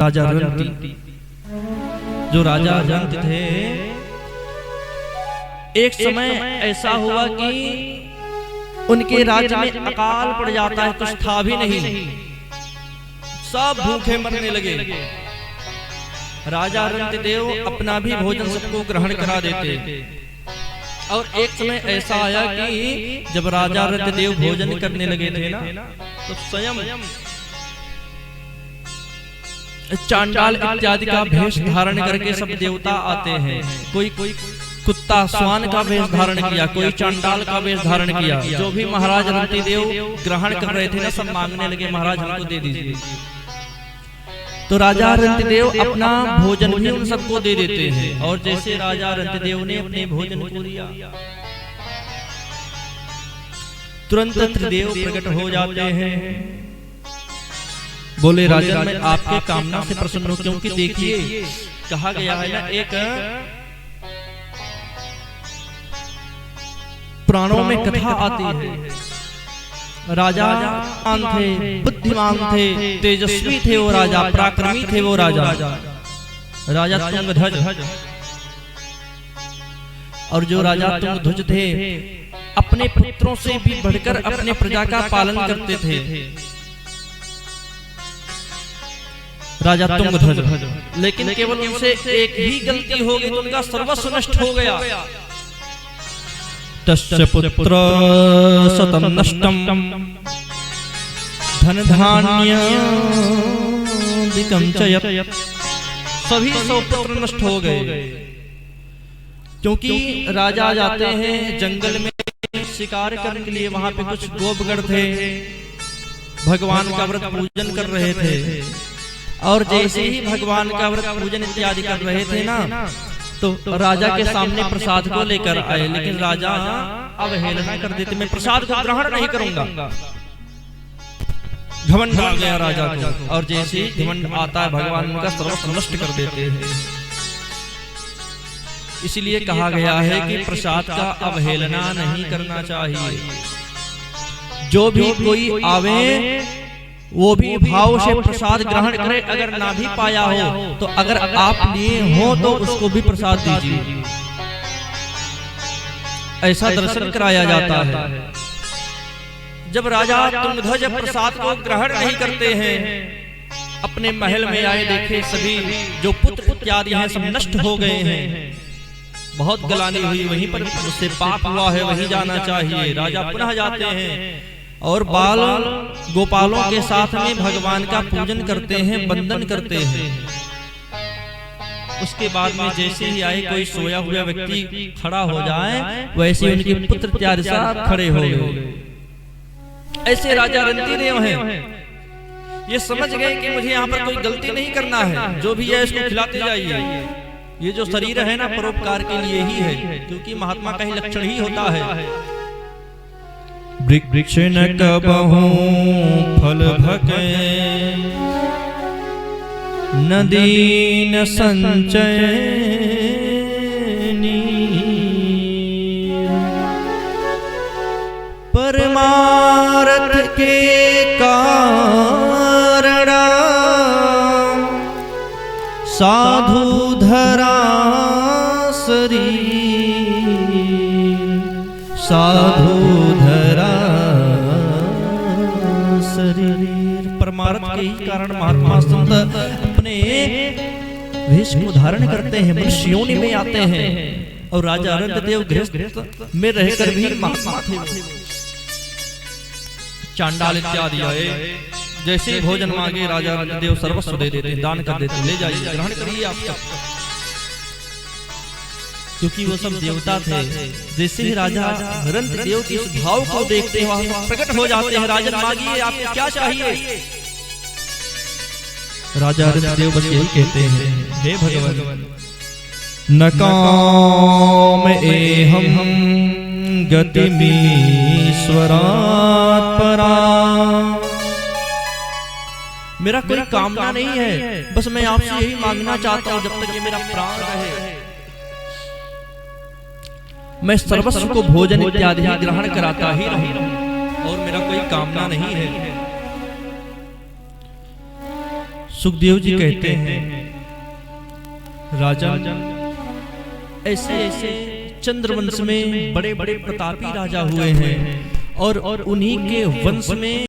राजा रंती, जो राजा रंत थे, एक समय ऐसा हुआ कि उनके राज्य में अकाल पड़ जाता है, कुछ था भी नहीं, सब भूखे मरने लगे। राजा रंत देव अपना भी भोजन सबको ग्रहण करा देते। और एक समय ऐसा आया कि जब राजा रंत देव भोजन करने लगे थे ना, तो स्वयं चांडाल इत्यादि का भेष धारण करके सब देवता आते हैं। कोई कुत्ता स्वान का वेश धारण किया, कोई चांडाल का वेश धारण किया। जो भी महाराज रंती देव ग्रहण कर रहे थे ना, सब मांगने लगे महाराज हमको दे दीजिए। तो राजा रंती देव अपना भोजन भी उन सबको दे देते हैं। और जैसे राजा रंती देव ने अपने भोजन को दिया, तुरंत त्रिदेव प्रकट हो जाते हैं। बोले राजा मैं आपके कामना से प्रसन्न हूं, क्योंकि देखिए कहा गया है ना, एक पुराणों में कथा आती है। राजा थे, बुद्धिमान थे, तेजस्वी थे वो राजा, पराक्रमी थे वो राजा, राजा तुंगध्वज। और जो राजा तुंगध्वज थे, अपने पुत्रों से भी बढ़कर अपने प्रजा का पालन करते थे। राजा तुंगध्वज, लेकिन केवल उनसे एक ही गलती हो गई तो उनका सर्वस्व नष्ट हो गया। तस्य पुत्र शतं नष्टं धन धान्यादिकं च यत्, सभी 100 पुत्र नष्ट हो गए। क्योंकि राजा जाते हैं जंगल में शिकार करने के लिए, वहां पे कुछ गोपगढ़ थे, भगवान का व्रत पूजन कर रहे थे। और जैसे ही भगवान का व्रत पूजन इत्यादि कर रहे थे ना, तो राजा के सामने प्रसाद को लेकर आए, लेकिन राजा अवहेलना कर देते, मैं प्रसाद को ग्रहण नहीं करूंगा। घमंड आ गया राजा को, और जैसे ही घमंड आता है भगवान उनका सर्वस्व नष्ट कर देते हैं। इसलिए कहा गया है कि प्रसाद का अवहेलना नहीं करना चाहिए। जो भी कोई आवे वो भी भाव से प्रसाद ग्रहण करे। अगर ना भी पाया हो तो अगर आप लिए हो तो उसको भी प्रसाद दीजिए। ऐसा दर्शन कराया जाता है। जब राजा तुंगध्वज प्रसाद को ग्रहण नहीं करते हैं, अपने महल में आए, देखे सभी जो पुत्र इत्यादि हैं सब नष्ट हो गए हैं। बहुत गलानी हुई, वहीं पर उससे पाप हुआ है, वहीं जाना चाहिए। राजा पुनः जाते हैं और बाल गोपालों के साथ में भगवान का पूजन करते हैं, वंदन करते हैं। उसके बाद में जैसे ही आए, कोई सोया हुआ व्यक्ति खड़ा हो जाए, वैसे उनके पुत्र इत्यादि सब खड़े हो गए। ऐसे राजा रंती देव हैं, ये समझ गए कि मुझे यहाँ पर कोई गलती नहीं करना है, जो भी है इसको खिलाते जाइए। ये जो शरीर है ना, परोपकार के लिए ही है, क्योंकि महात्मा का ही लक्षण ही होता है। वृक्ष न कबहू फल भके, नदी न संचय नीर, परमार्थ के कारण साधु धरा शरीर, साधु धरा शरीर। परमार्थ के ही कारण महात्मा संत अपने वेश को धारण करते हैं, मनुष्य योनि में आते हैं। और राजा रंत देव गृहस्थ में रहकर भी महात्मा थे। चांडाल इत्यादि आए, जैसे ही भोजन मांगे राजा रंत देव सर्वस्व दे देते, दान कर देते, ले जाइए ग्रहण करिए आप सब, क्योंकि वो सब देवता थे। जैसे ही राजा रंत देव के इस भाव को देखते हैं, प्रकट हो जाते हैं। राजन मांगिए, आपको क्या चाहिए? राजा रंत देव बस यही कहते हैं, हे भगवान न काम एहम गतिमीश्वरात् परा, मेरा कोई कामना नहीं है, बस मैं आपसे यही मांगना चाहता हूं, जब तक ये मेरा प्राण रहे मैं सर्वस्व को भोजन इत्यादि ग्रहण कराता ही रहूं, और मेरा कोई कामना नहीं है। सुखदेव जी कहते हैं, राजा ऐसे ऐसे चंद्रवंश में बड़े बड़े प्रतापी राजा हुए हैं और उन्हीं के वंश में